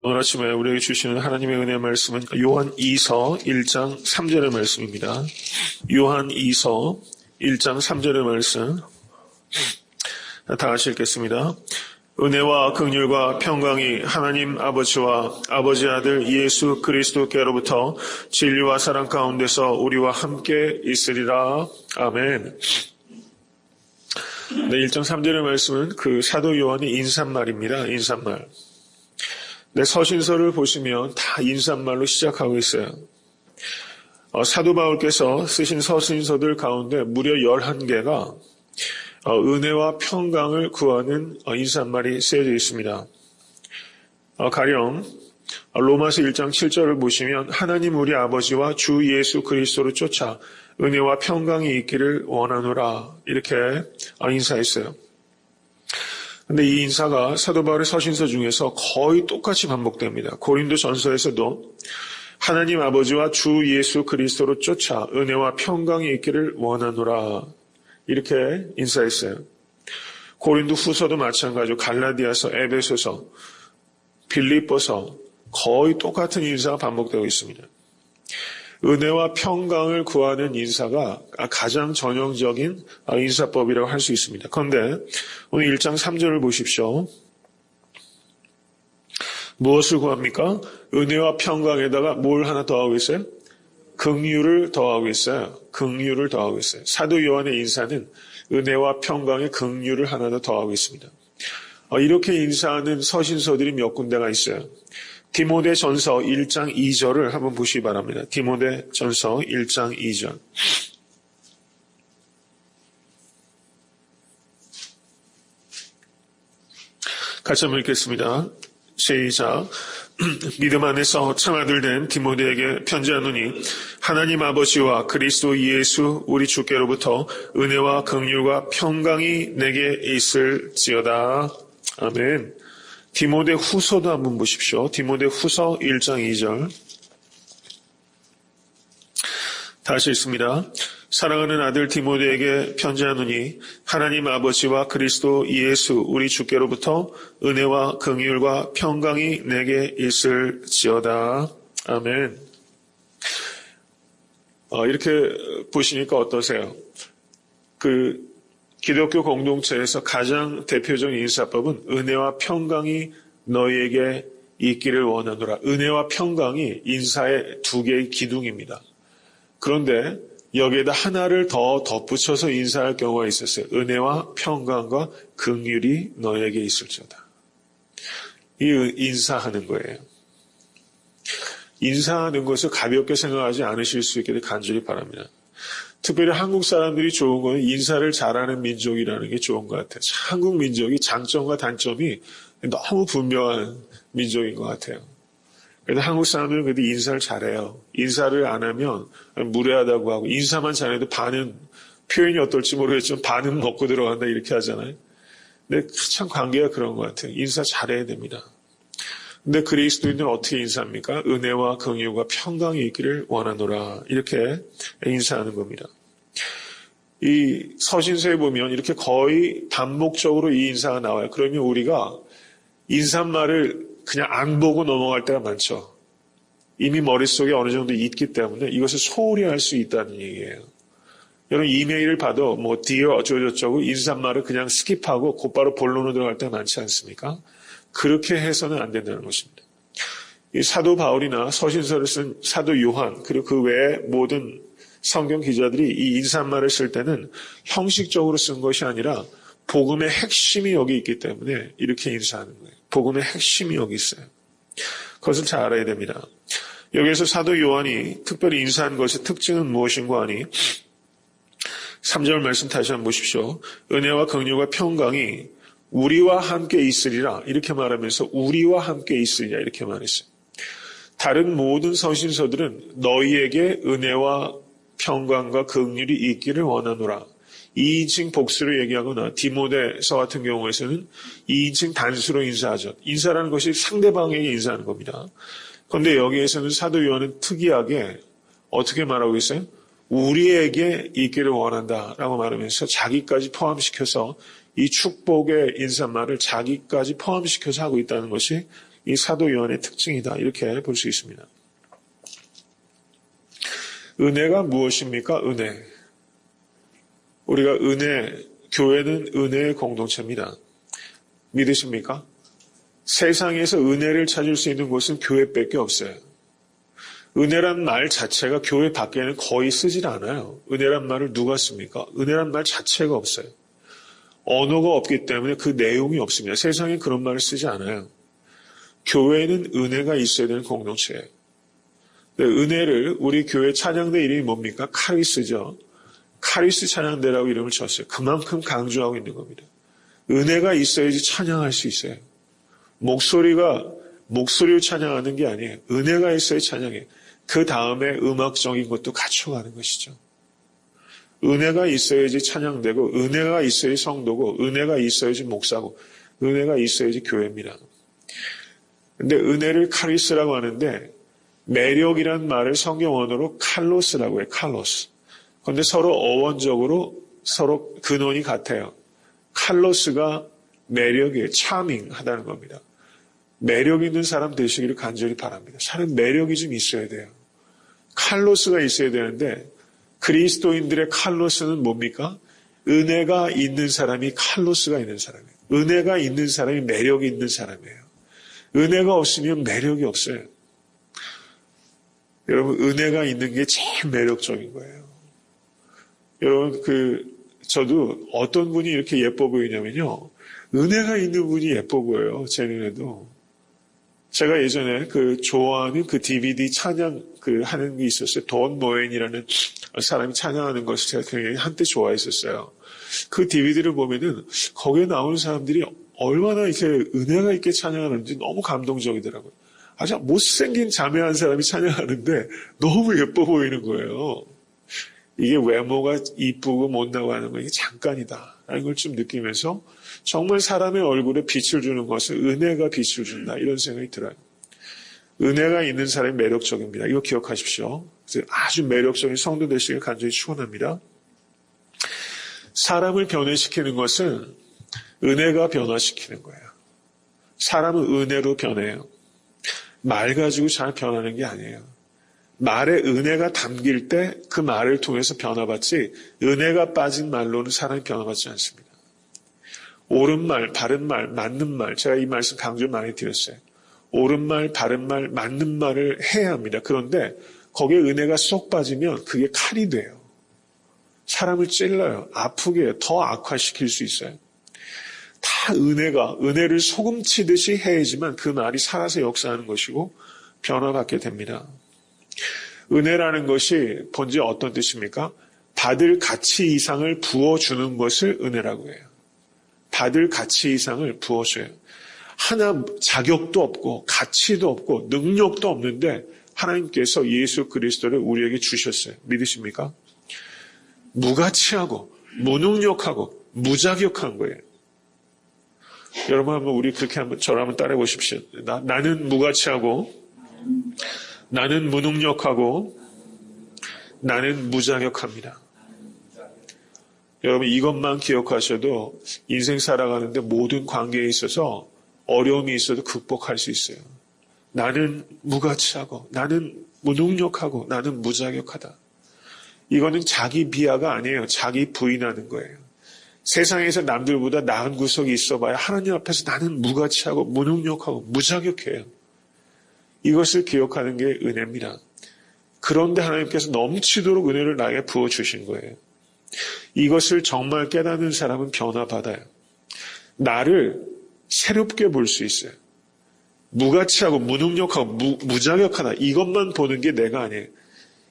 오늘 아침에 우리에게 주시는 하나님의 은혜의 말씀은 요한 2서 1장 3절의 말씀입니다. 요한 2서 1장 3절의 말씀 다 같이 읽겠습니다. 은혜와 긍휼과 평강이 하나님 아버지와 아버지 아들 예수 그리스도께로부터 진리와 사랑 가운데서 우리와 함께 있으리라. 아멘. 네, 1장 3절의 말씀은 그 사도 요한의 인사말입니다. 인사말. 네, 서신서를 보시면 다 인사말로 시작하고 있어요. 사도 바울께서 쓰신 서신서들 가운데 무려 11개가 은혜와 평강을 구하는 인사말이 쓰여져 있습니다. 가령 로마서 1장 7절을 보시면 하나님 우리 아버지와 주 예수 그리스도를 쫓아 은혜와 평강이 있기를 원하노라 이렇게 인사했어요. 근데 이 인사가 사도 바울의 서신서 중에서 거의 똑같이 반복됩니다. 고린도 전서에서도 하나님 아버지와 주 예수 그리스도로 쫓아 은혜와 평강이 있기를 원하노라 이렇게 인사했어요. 고린도 후서도 마찬가지고 갈라디아서, 에베소서, 빌립보서 거의 똑같은 인사가 반복되고 있습니다. 은혜와 평강을 구하는 인사가 가장 전형적인 인사법이라고 할 수 있습니다. 그런데 오늘 1장 3절을 보십시오. 무엇을 구합니까? 은혜와 평강에다가 뭘 하나 더하고 있어요? 긍휼을 더하고 있어요. 긍휼을 더하고 있어요. 사도 요한의 인사는 은혜와 평강에 긍휼을 하나 더 더하고 있습니다. 이렇게 인사하는 서신서들이 몇 군데가 있어요. 디모데 전서 1장 2절을 한번 보시기 바랍니다. 디모데 전서 1장 2절. 같이 한번 읽겠습니다. 시작. 믿음 안에서 청아들 된 디모데에게 편지하노니 하나님 아버지와 그리스도 예수 우리 주께로부터 은혜와 긍휼과 평강이 내게 있을지어다. 아멘. 디모데 후서도 한번 보십시오. 디모데 후서 1장 2절. 다시 읽습니다. 사랑하는 아들 디모데에게 편지하노니 하나님 아버지와 그리스도 예수 우리 주께로부터 은혜와 긍휼과 평강이 내게 있을지어다. 아멘. 이렇게 보시니까 어떠세요? 기독교 공동체에서 가장 대표적인 인사법은 은혜와 평강이 너희에게 있기를 원하노라. 은혜와 평강이 인사의 두 개의 기둥입니다. 그런데 여기에다 하나를 더 덧붙여서 인사할 경우가 있었어요. 은혜와 평강과 긍휼이 너희에게 있을지어다. 이 인사하는 거예요. 인사하는 것을 가볍게 생각하지 않으실 수 있기를 간절히 바랍니다. 특별히 한국 사람들이 좋은 건 인사를 잘하는 민족이라는 게 좋은 것 같아요. 한국 민족이 장점과 단점이 너무 분명한 민족인 것 같아요. 그래서 한국 사람들은 그래도 인사를 잘해요. 인사를 안 하면 무례하다고 하고 인사만 잘해도 반은 표현이 어떨지 모르겠지만 반은 먹고 들어간다 이렇게 하잖아요. 근데 참 관계가 그런 것 같아요. 인사 잘해야 됩니다. 근데 그리스도인들은 어떻게 인사합니까? 은혜와 긍휼과 평강이 있기를 원하노라 이렇게 인사하는 겁니다. 이 서신서에 보면 이렇게 거의 반복적으로 이 인사가 나와요. 그러면 우리가 인사말을 그냥 안 보고 넘어갈 때가 많죠. 이미 머릿속에 어느 정도 있기 때문에 이것을 소홀히 할 수 있다는 얘기예요. 여러분 이메일을 봐도 dear 어쩌고저쩌고 인사말을 그냥 스킵하고 곧바로 본론으로 들어갈 때가 많지 않습니까? 그렇게 해서는 안 된다는 것입니다. 이 사도 바울이나 서신서를 쓴 사도 요한 그리고 그 외에 모든 성경 기자들이 이 인사말을 쓸 때는 형식적으로 쓴 것이 아니라 복음의 핵심이 여기 있기 때문에 이렇게 인사하는 거예요. 복음의 핵심이 여기 있어요. 그것을 잘 알아야 됩니다. 여기에서 사도 요한이 특별히 인사한 것의 특징은 무엇인가 하니 3절 말씀 다시 한번 보십시오. 은혜와 긍휼과 평강이 우리와 함께 있으리라 이렇게 말하면서 우리와 함께 있으리라 이렇게 말했어요. 다른 모든 서신서들은 너희에게 은혜와 평강과 긍휼이 있기를 원하노라. 2인칭 복수로 얘기하거나 디모데서 같은 경우에서는 2인칭 단수로 인사하죠. 인사라는 것이 상대방에게 인사하는 겁니다. 그런데 여기에서는 사도 요한은 특이하게 어떻게 말하고 있어요? 우리에게 있기를 원한다라고 말하면서 자기까지 포함시켜서 이 축복의 인사말을 자기까지 포함시켜서 하고 있다는 것이 이 사도 요한의 특징이다. 이렇게 볼 수 있습니다. 은혜가 무엇입니까? 은혜. 우리가 교회는 은혜의 공동체입니다. 믿으십니까? 세상에서 은혜를 찾을 수 있는 곳은 교회밖에 없어요. 은혜란 말 자체가 교회 밖에는 거의 쓰질 않아요. 은혜란 말을 누가 씁니까? 은혜란 말 자체가 없어요. 언어가 없기 때문에 그 내용이 없습니다. 세상에 그런 말을 쓰지 않아요. 교회는 은혜가 있어야 되는 공동체예요. 은혜를 우리 교회 찬양대 이름이 뭡니까? 카리스죠. 카리스 찬양대라고 이름을 줬어요. 그만큼 강조하고 있는 겁니다. 은혜가 있어야지 찬양할 수 있어요. 목소리로 찬양하는 게 아니에요. 은혜가 있어야 찬양해요. 그 다음에 음악적인 것도 갖춰가는 것이죠. 은혜가 있어야지 찬양되고, 은혜가 있어야지 성도고, 은혜가 있어야지 목사고, 은혜가 있어야지 교회입니다. 근데 은혜를 카리스라고 하는데, 매력이란 말을 성경 언어로 칼로스라고 해요. 칼로스. 그런데 서로 어원적으로 서로 근원이 같아요. 칼로스가 매력이에요. 차밍하다는 겁니다. 매력 있는 사람 되시기를 간절히 바랍니다. 사람 매력이 좀 있어야 돼요. 칼로스가 있어야 되는데 그리스도인들의 칼로스는 뭡니까? 은혜가 있는 사람이 칼로스가 있는 사람이에요. 은혜가 있는 사람이 매력이 있는 사람이에요. 은혜가 없으면 매력이 없어요. 여러분, 은혜가 있는 게 제일 매력적인 거예요. 여러분, 저도 어떤 분이 이렇게 예뻐 보이냐면요. 은혜가 있는 분이 예뻐 보여요. 제 눈에도. 제가 예전에 좋아하는 DVD 찬양 하는 게 있었어요. 돈 모엔이라는 사람이 찬양하는 것을 제가 굉장히 한때 좋아했었어요. 그 DVD를 보면은 거기에 나오는 사람들이 얼마나 이렇게 은혜가 있게 찬양하는지 너무 감동적이더라고요. 아주 못생긴 자매한 사람이 찬양하는데 너무 예뻐 보이는 거예요. 이게 외모가 이쁘고 못나고 하는 건 이게 잠깐이다 라는 걸 좀 느끼면서 정말 사람의 얼굴에 빛을 주는 것은 은혜가 빛을 준다 이런 생각이 들어요. 은혜가 있는 사람이 매력적입니다. 이거 기억하십시오. 아주 매력적인 성도 되시길 간절히 축원합니다. 사람을 변화시키는 것은 은혜가 변화시키는 거예요. 사람은 은혜로 변해요. 말 가지고 잘 변하는 게 아니에요. 말에 은혜가 담길 때 그 말을 통해서 변화받지 은혜가 빠진 말로는 사람이 변화받지 않습니다. 옳은 말, 바른 말, 맞는 말, 제가 이 말씀 강조 많이 드렸어요. 옳은 말, 바른 말, 맞는 말을 해야 합니다. 그런데 거기에 은혜가 쏙 빠지면 그게 칼이 돼요. 사람을 찔러요. 아프게 해요. 더 악화시킬 수 있어요. 다 은혜를 소금 치듯이 해야지만 그 말이 살아서 역사하는 것이고 변화받게 됩니다. 은혜라는 것이 본질 어떤 뜻입니까? 받을 가치 이상을 부어주는 것을 은혜라고 해요. 받을 가치 이상을 부어줘요. 하나 자격도 없고 가치도 없고 능력도 없는데 하나님께서 예수 그리스도를 우리에게 주셨어요. 믿으십니까? 무가치하고 무능력하고 무자격한 거예요. 여러분 한번 우리 그렇게 저를 한번 따라해 보십시오. 나는 무가치하고 나는 무능력하고 나는 무자격합니다. 여러분 이것만 기억하셔도 인생 살아가는데 모든 관계에 있어서 어려움이 있어도 극복할 수 있어요. 나는 무가치하고 나는 무능력하고 나는 무자격하다. 이거는 자기 비하가 아니에요. 자기 부인하는 거예요. 세상에서 남들보다 나은 구석이 있어봐야 하나님 앞에서 나는 무가치하고 무능력하고 무자격해요. 이것을 기억하는 게 은혜입니다. 그런데 하나님께서 넘치도록 은혜를 나에게 부어주신 거예요. 이것을 정말 깨닫는 사람은 변화받아요. 나를 새롭게 볼 수 있어요. 무가치하고 무능력하고 무자격하다. 이것만 보는 게 내가 아니에요.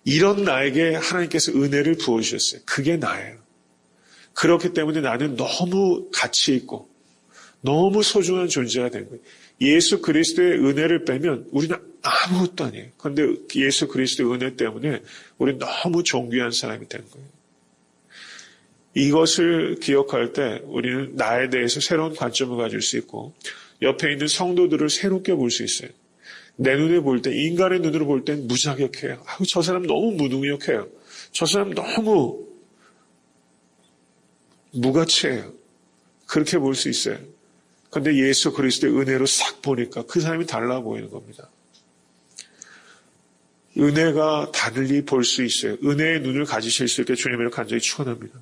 이런 나에게 하나님께서 은혜를 부어주셨어요. 그게 나예요. 그렇기 때문에 나는 너무 가치 있고 너무 소중한 존재가 된 거예요. 예수 그리스도의 은혜를 빼면 우리는 아무것도 아니에요. 그런데 예수 그리스도의 은혜 때문에 우리는 너무 존귀한 사람이 된 거예요. 이것을 기억할 때 우리는 나에 대해서 새로운 관점을 가질 수 있고 옆에 있는 성도들을 새롭게 볼 수 있어요. 내 눈에 볼 때, 인간의 눈으로 볼 땐 무자격해요. 저 사람 너무 무능력해요. 저 사람 너무 무가치해요. 그렇게 볼 수 있어요. 근데 예수 그리스도의 은혜로 싹 보니까 그 사람이 달라 보이는 겁니다. 은혜가 달리 볼 수 있어요. 은혜의 눈을 가지실 수 있게 주님을 간절히 축원합니다.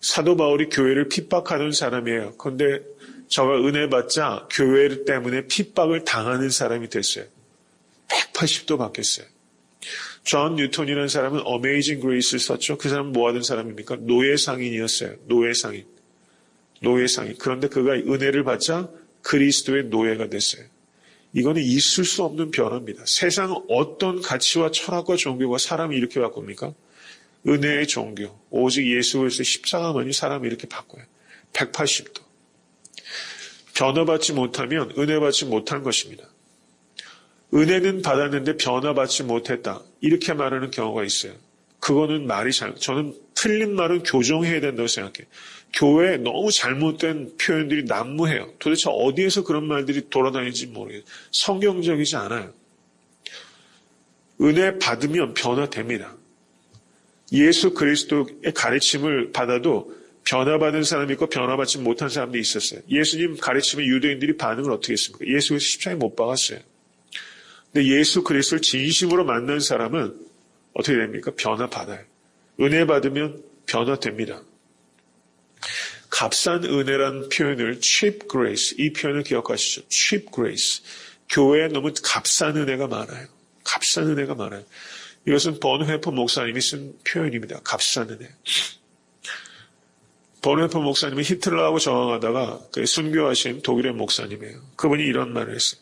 사도 바울이 교회를 핍박하는 사람이에요. 그런데 저가 은혜 받자 교회 때문에 핍박을 당하는 사람이 됐어요. 180도 바뀌었어요. 존 뉴턴이라는 사람은 어메이징 그레이스를 썼죠. 그 사람은 뭐 하던 사람입니까? 노예상인이었어요. 노예상인. 그런데 그가 은혜를 받자 그리스도의 노예가 됐어요. 이거는 있을 수 없는 변화입니다. 세상 어떤 가치와 철학과 종교가 사람을 이렇게 바꿉니까? 은혜의 종교, 오직 예수 그리스도의 십자가만이 사람을 이렇게 바꿔요. 180도. 변화받지 못하면 은혜 받지 못한 것입니다. 은혜는 받았는데 변화받지 못했다. 이렇게 말하는 경우가 있어요. 그거는 저는 틀린 말은 교정해야 된다고 생각해요. 교회에 너무 잘못된 표현들이 난무해요. 도대체 어디에서 그런 말들이 돌아다니는지 모르겠어요. 성경적이지 않아요. 은혜 받으면 변화됩니다. 예수 그리스도의 가르침을 받아도 변화받은 사람이 있고 변화받지 못한 사람도 있었어요. 예수님 가르침에 유대인들이 반응을 어떻게 했습니까? 예수 그리스도 십자가에 못 박았어요. 근데 예수 그리스도를 진심으로 만난 사람은 어떻게 됩니까? 변화받아요. 은혜 받으면 변화됩니다. 값싼 은혜란 표현을 cheap grace, 이 표현을 기억하시죠. cheap grace. 교회에 너무 값싼 은혜가 많아요. 값싼 은혜가 많아요. 이것은 번회퍼 목사님이 쓴 표현입니다. 값싼 은혜. 번회퍼 목사님은 히틀러하고 저항하다가 순교하신 독일의 목사님이에요. 그분이 이런 말을 했어요.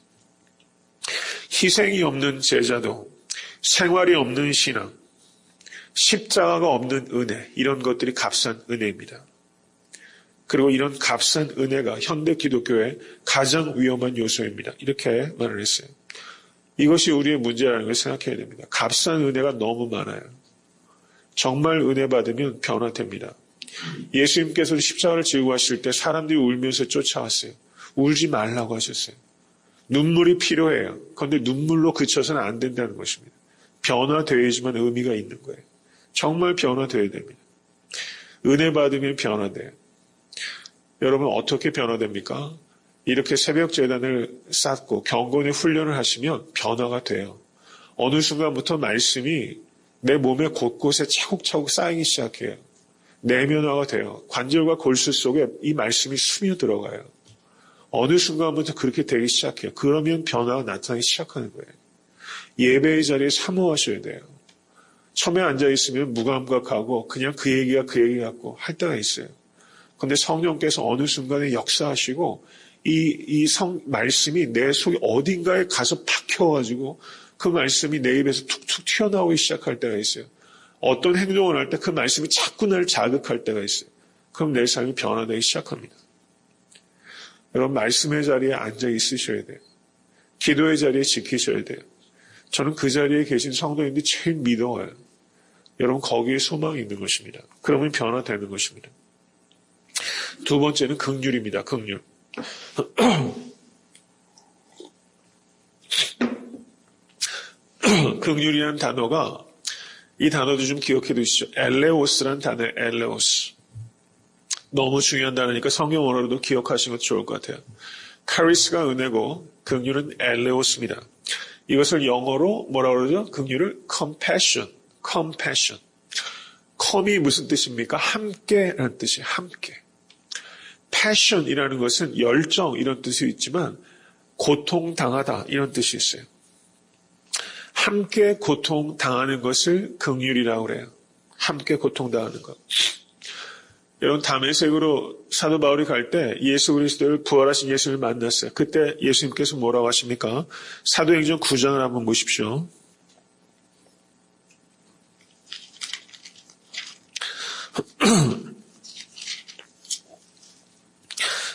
희생이 없는 제자도, 생활이 없는 신앙, 십자가가 없는 은혜, 이런 것들이 값싼 은혜입니다. 그리고 이런 값싼 은혜가 현대 기독교의 가장 위험한 요소입니다. 이렇게 말을 했어요. 이것이 우리의 문제라는 걸 생각해야 됩니다. 값싼 은혜가 너무 많아요. 정말 은혜 받으면 변화됩니다. 예수님께서 십자가를 지고 가실 때 사람들이 울면서 쫓아왔어요. 울지 말라고 하셨어요. 눈물이 필요해요. 그런데 눈물로 그쳐서는 안 된다는 것입니다. 변화되어야지만 의미가 있는 거예요. 정말 변화되어야 됩니다. 은혜 받으면 변화돼요. 여러분 어떻게 변화됩니까? 이렇게 새벽 제단을 쌓고 경건의 훈련을 하시면 변화가 돼요. 어느 순간부터 말씀이 내 몸의 곳곳에 차곡차곡 쌓이기 시작해요. 내면화가 돼요. 관절과 골수 속에 이 말씀이 스며들어가요. 어느 순간부터 그렇게 되기 시작해요. 그러면 변화가 나타나기 시작하는 거예요. 예배의 자리에 사모하셔야 돼요. 처음에 앉아있으면 무감각하고 그냥 그 얘기 같고 할 때가 있어요. 그런데 성령께서 어느 순간에 역사하시고 이 말씀이 내 속에 어딘가에 가서 박혀가지고 그 말씀이 내 입에서 툭툭 튀어나오기 시작할 때가 있어요. 어떤 행동을 할 때 그 말씀이 자꾸 나를 자극할 때가 있어요. 그럼 내 삶이 변화되기 시작합니다. 여러분 말씀의 자리에 앉아 있으셔야 돼요. 기도의 자리에 지키셔야 돼요. 저는 그 자리에 계신 성도님들이 제일 믿어요. 여러분 거기에 소망이 있는 것입니다. 그러면 변화되는 것입니다. 두 번째는 긍휼입니다. 긍휼. 긍휼이라는 단어가 이 단어도 좀 기억해 두시죠. 엘레오스라는 단어예요. 엘레오스. 너무 중요한 단어니까 성경어로도 기억하시면 좋을 것 같아요. 카리스가 은혜고 긍휼은 엘레오스입니다. 이것을 영어로 뭐라고 그러죠? 긍휼을 compassion. com이 무슨 뜻입니까? 함께라는 뜻이에요. 함께. passion이라는 것은 열정 이런 뜻이 있지만 고통당하다 이런 뜻이 있어요. 함께 고통당하는 것을 긍휼이라고 그래요. 함께 고통당하는 것. 여러분 다메섹으로 사도 바울이 갈 때 예수 그리스도를 부활하신 예수를 만났어요. 그때 예수님께서 뭐라고 하십니까? 사도행전 9장을 한번 보십시오.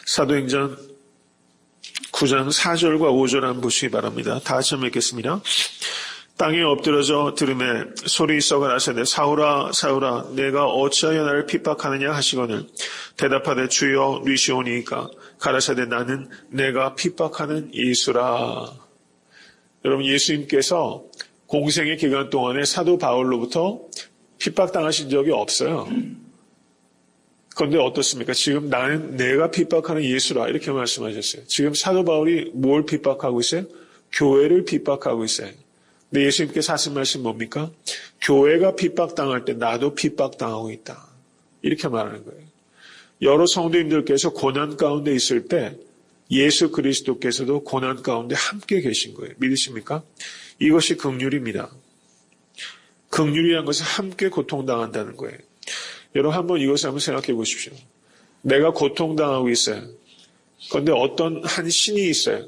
사도행전 9장 4절과 5절 한번 보시기 바랍니다. 다 같이 한번 읽겠습니다. 땅에 엎드려져 들음에 소리 있어 가라사대 사울아 사울아 내가 어찌하여 나를 핍박하느냐 하시거늘 대답하되 주여 리시오니까 가라사대 나는 내가 핍박하는 예수라. 여러분 예수님께서 공생의 기간 동안에 사도 바울로부터 핍박당하신 적이 없어요. 그런데 어떻습니까? 지금 나는 내가 핍박하는 예수라 이렇게 말씀하셨어요. 지금 사도 바울이 뭘 핍박하고 있어요? 교회를 핍박하고 있어요. 근데 예수님께서 하신 말씀 뭡니까? 교회가 핍박당할 때 나도 핍박당하고 있다. 이렇게 말하는 거예요. 여러 성도님들께서 고난 가운데 있을 때 예수 그리스도께서도 고난 가운데 함께 계신 거예요. 믿으십니까? 이것이 긍휼입니다. 긍휼이라는 것은 함께 고통당한다는 거예요. 여러분 한번 이것을 한번 생각해 보십시오. 내가 고통당하고 있어요. 그런데 어떤 한 신이 있어요.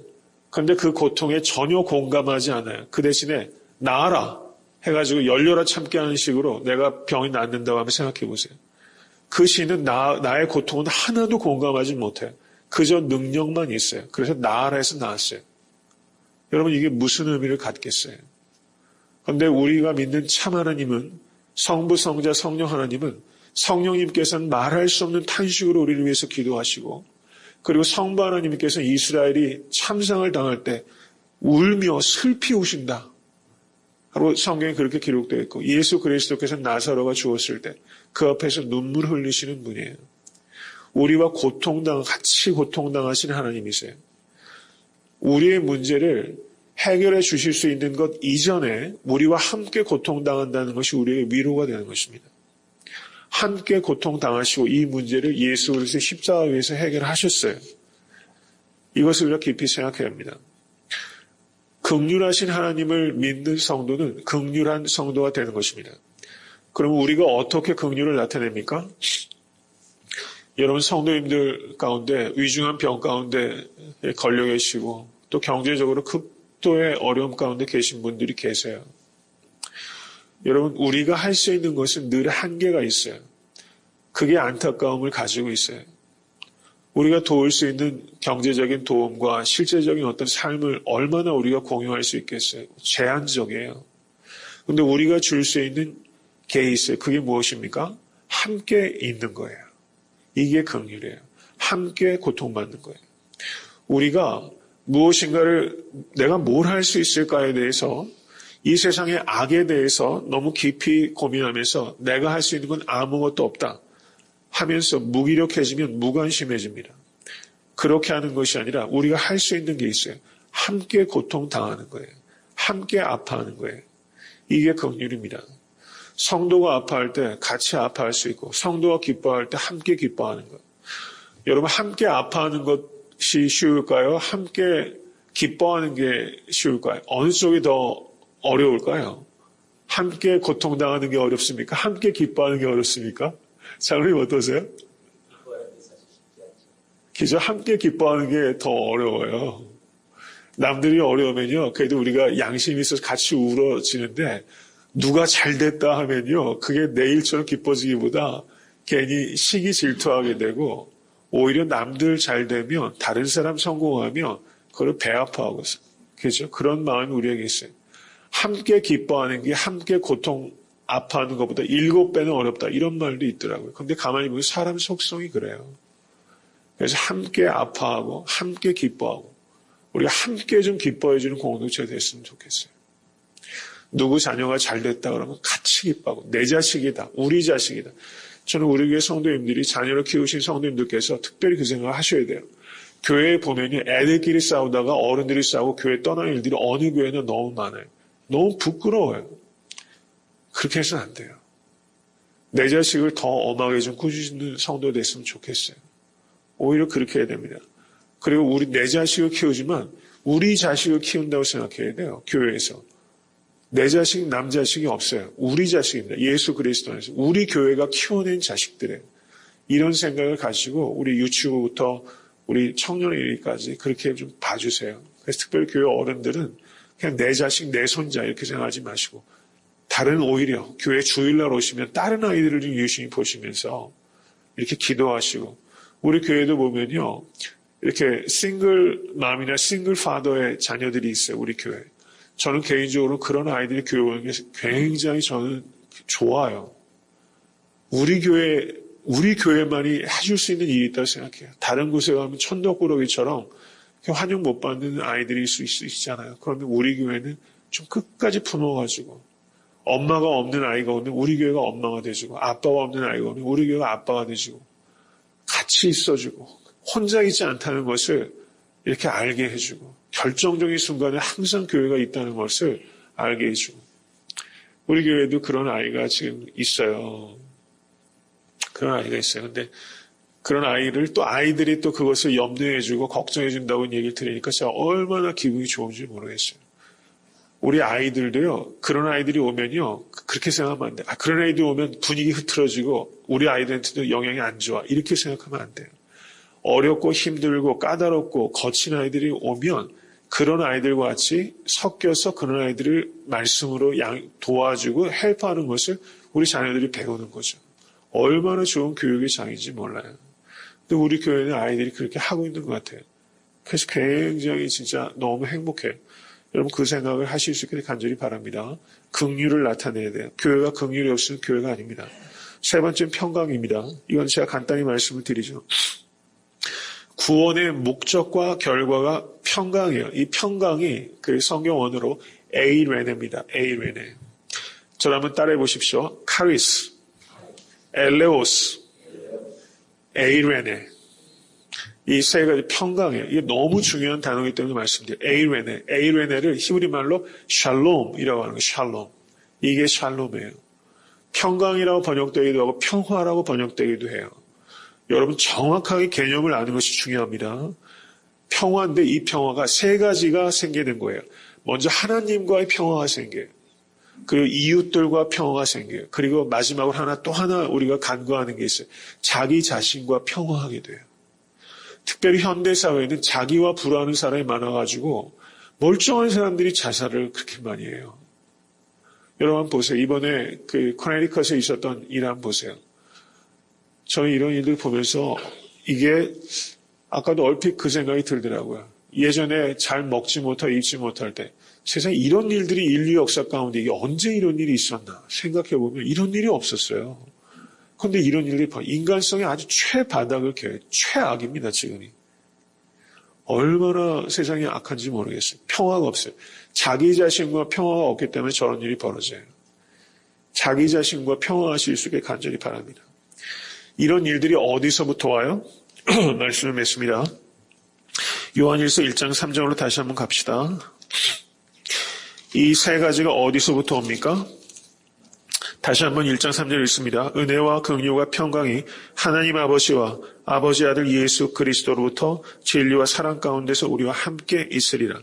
그런데 그 고통에 전혀 공감하지 않아요. 그 대신에 나아라 해가지고 열려라 참게 하는 식으로 내가 병이 낫는다고 하면 생각해 보세요. 그 신은 나의 고통은 하나도 공감하지 못해요. 그저 능력만 있어요. 그래서 나아라 해서 나았어요. 여러분 이게 무슨 의미를 갖겠어요? 그런데 우리가 믿는 참 하나님은 성부, 성자, 성령 하나님은 성령님께서는 말할 수 없는 탄식으로 우리를 위해서 기도하시고 그리고 성부 하나님께서는 이스라엘이 참상을 당할 때 울며 슬피 우신다. 바로 성경에 그렇게 기록되어 있고 예수 그리스도께서 나사로가 죽었을 때 그 앞에서 눈물 흘리시는 분이에요. 우리와 같이 고통당하시는 하나님이세요. 우리의 문제를 해결해 주실 수 있는 것 이전에 우리와 함께 고통당한다는 것이 우리의 위로가 되는 것입니다. 함께 고통당하시고 이 문제를 예수 그리스도의 십자가 위에서 해결하셨어요. 이것을 우리가 깊이 생각해야 합니다. 긍휼하신 하나님을 믿는 성도는 긍휼한 성도가 되는 것입니다. 그럼 우리가 어떻게 긍휼을 나타냅니까? 여러분 성도님들 가운데 위중한 병 가운데 걸려 계시고 또 경제적으로 극도의 어려움 가운데 계신 분들이 계세요. 여러분 우리가 할 수 있는 것은 늘 한계가 있어요. 그게 안타까움을 가지고 있어요. 우리가 도울 수 있는 경제적인 도움과 실제적인 어떤 삶을 얼마나 우리가 공유할 수 있겠어요? 제한적이에요. 그런데 우리가 줄 수 있는 게 있어요. 그게 무엇입니까? 함께 있는 거예요. 이게 긍휼이에요. 함께 고통받는 거예요. 우리가 무엇인가를 내가 뭘 할 수 있을까에 대해서 이 세상의 악에 대해서 너무 깊이 고민하면서 내가 할 수 있는 건 아무것도 없다 하면서 무기력해지면 무관심해집니다. 그렇게 하는 것이 아니라 우리가 할 수 있는 게 있어요. 함께 고통당하는 거예요. 함께 아파하는 거예요. 이게 긍휼입니다. 성도가 아파할 때 같이 아파할 수 있고 성도가 기뻐할 때 함께 기뻐하는 거예요. 여러분 함께 아파하는 것이 쉬울까요? 함께 기뻐하는 게 쉬울까요? 어느 쪽이 더 어려울까요? 함께 고통당하는 게 어렵습니까? 함께 기뻐하는 게 어렵습니까? 장로님 어떠세요? 그죠? 함께 기뻐하는 게 더 어려워요. 남들이 어려우면요. 그래도 우리가 양심이 있어서 같이 울어지는데 누가 잘 됐다 하면요. 그게 내일처럼 기뻐지기보다 괜히 시기 질투하게 되고 오히려 남들 잘 되면 다른 사람 성공하면 그걸 배 아파하고 있어요. 그죠? 그런 마음이 우리에게 있어요. 함께 기뻐하는 게 함께 고통 아파하는 것보다 7배는 어렵다. 이런 말도 있더라고요. 근데 가만히 보면 사람 속성이 그래요. 그래서 함께 아파하고 함께 기뻐하고 우리가 함께 좀 기뻐해주는 공동체가 됐으면 좋겠어요. 누구 자녀가 잘 됐다 그러면 같이 기뻐하고 내 자식이다. 우리 자식이다. 저는 우리 교회 성도님들이 자녀를 키우신 성도님들께서 특별히 그 생각을 하셔야 돼요. 교회에 보면요. 애들끼리 싸우다가 어른들이 싸우고 교회 떠나는 일들이 어느 교회는 너무 많아요. 너무 부끄러워요. 그렇게 해서는 안 돼요. 내 자식을 더 엄하게 좀 꾸짖는 성도 됐으면 좋겠어요. 오히려 그렇게 해야 됩니다. 그리고 내 자식을 키우지만 우리 자식을 키운다고 생각해야 돼요. 교회에서. 내 자식, 남 자식이 없어요. 우리 자식입니다. 예수 그리스도 안에서. 우리 교회가 키워낸 자식들이에요. 이런 생각을 가지고 우리 유치부부터 우리 청년회까지 그렇게 좀 봐주세요. 그래서 특별히 교회 어른들은 그냥 내 자식, 내 손자 이렇게 생각하지 마시고 다른 오히려 교회 주일날 오시면 다른 아이들을 좀 유심히 보시면서 이렇게 기도하시고 우리 교회도 보면요. 이렇게 싱글 맘이나 싱글 파더의 자녀들이 있어요. 우리 교회. 저는 개인적으로 그런 아이들이 교회 오는 게 굉장히 저는 좋아요. 우리 교회만이 해줄 수 있는 일이 있다고 생각해요. 다른 곳에 가면 천덕꾸러기처럼 환영 못 받는 아이들이 있을 수 있잖아요. 그러면 우리 교회는 좀 끝까지 품어가지고 엄마가 없는 아이가 오면 우리 교회가 엄마가 돼주고 아빠가 없는 아이가 오면 우리 교회가 아빠가 돼주고 같이 있어주고 혼자 있지 않다는 것을 이렇게 알게 해주고 결정적인 순간에 항상 교회가 있다는 것을 알게 해주고 우리 교회도 그런 아이가 지금 있어요. 그런 아이가 있어요. 근데 그런 아이를 또 아이들이 또 그것을 염두해주고 걱정해준다고 얘기를 들으니까 제가 얼마나 기분이 좋은지 모르겠어요. 우리 아이들도요, 그런 아이들이 오면요, 그렇게 생각하면 안 돼요. 그런 아이들이 오면 분위기 흐트러지고 우리 아이들한테도 영향이 안 좋아. 이렇게 생각하면 안 돼요. 어렵고 힘들고 까다롭고 거친 아이들이 오면 그런 아이들과 같이 섞여서 그런 아이들을 말씀으로 도와주고 헬프하는 것을 우리 자녀들이 배우는 거죠. 얼마나 좋은 교육의 장인지 몰라요. 근데 우리 교회는 아이들이 그렇게 하고 있는 것 같아요. 그래서 굉장히 진짜 너무 행복해요. 여러분 그 생각을 하실 수 있게 간절히 바랍니다. 긍휼을 나타내야 돼요. 교회가 긍휼이 없으면 교회가 아닙니다. 세 번째는 평강입니다. 이건 제가 간단히 말씀을 드리죠. 구원의 목적과 결과가 평강이에요. 이 평강이 그 성경 원어로 에이레네입니다. 에이레네. 저를 한번 따라해 보십시오. 카리스, 엘레오스, 에이레네. 이 세 가지 평강이에요. 이게 너무 중요한 단어이기 때문에 말씀드려요. 에이레네. 에이레네를 히브리 말로 샬롬이라고 하는 거예요. 샬롬. 이게 샬롬이에요. 평강이라고 번역되기도 하고 평화라고 번역되기도 해요. 여러분 정확하게 개념을 아는 것이 중요합니다. 평화인데 이 평화가 세 가지가 생기는 거예요. 먼저 하나님과의 평화가 생겨요. 그리고 이웃들과 평화가 생겨요. 그리고 마지막으로 또 하나 우리가 간구하는 게 있어요. 자기 자신과 평화하게 돼요. 특별히 현대사회는 자기와 불화하는 사람이 많아가지고 멀쩡한 사람들이 자살을 그렇게 많이 해요. 여러분 한번 보세요. 이번에 그 코네티컷에 있었던 일 한번 보세요. 저는 이런 일들 보면서 이게 아까도 얼핏 그 생각이 들더라고요. 예전에 잘 먹지 못하고 입지 못할 때 세상에 이런 일들이 인류 역사 가운데 이게 언제 이런 일이 있었나 생각해보면 이런 일이 없었어요. 그런데 이런 일들이 인간성이 아주 최바닥을 겨요. 최악입니다. 지금이. 얼마나 세상이 악한지 모르겠어요. 평화가 없어요. 자기 자신과 평화가 없기 때문에 저런 일이 벌어져요. 자기 자신과 평화하실 수 있게 간절히 바랍니다. 이런 일들이 어디서부터 와요? 말씀을 맺습니다. 요한일서 1장 3장으로 다시 한번 갑시다. 이 세 가지가 어디서부터 옵니까? 다시 한번 1장 3절 읽습니다. 은혜와 긍휼과 평강이 하나님 아버지와 아버지 아들 예수 그리스도로부터 진리와 사랑 가운데서 우리와 함께 있으리라.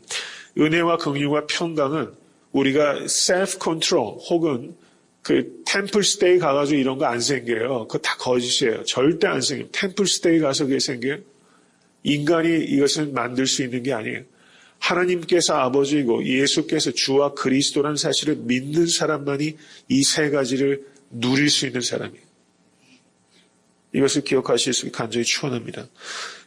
은혜와 긍휼과 평강은 우리가 self control 혹은 그 템플 스테이 가가지고 이런 거 안 생겨요. 그거 다 거짓이에요. 절대 안 생겨요. 템플 스테이 가서 그게 생겨요. 인간이 이것을 만들 수 있는 게 아니에요. 하나님께서 아버지이고 예수께서 주와 그리스도라는 사실을 믿는 사람만이 이 세 가지를 누릴 수 있는 사람이에요. 이것을 기억하실 수 있게 간절히 축원합니다.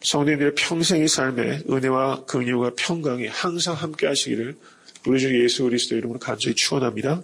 성도님들의 평생의 삶에 은혜와 긍휼과 평강이 항상 함께 하시기를 우리 주 예수 그리스도 이름으로 간절히 축원합니다.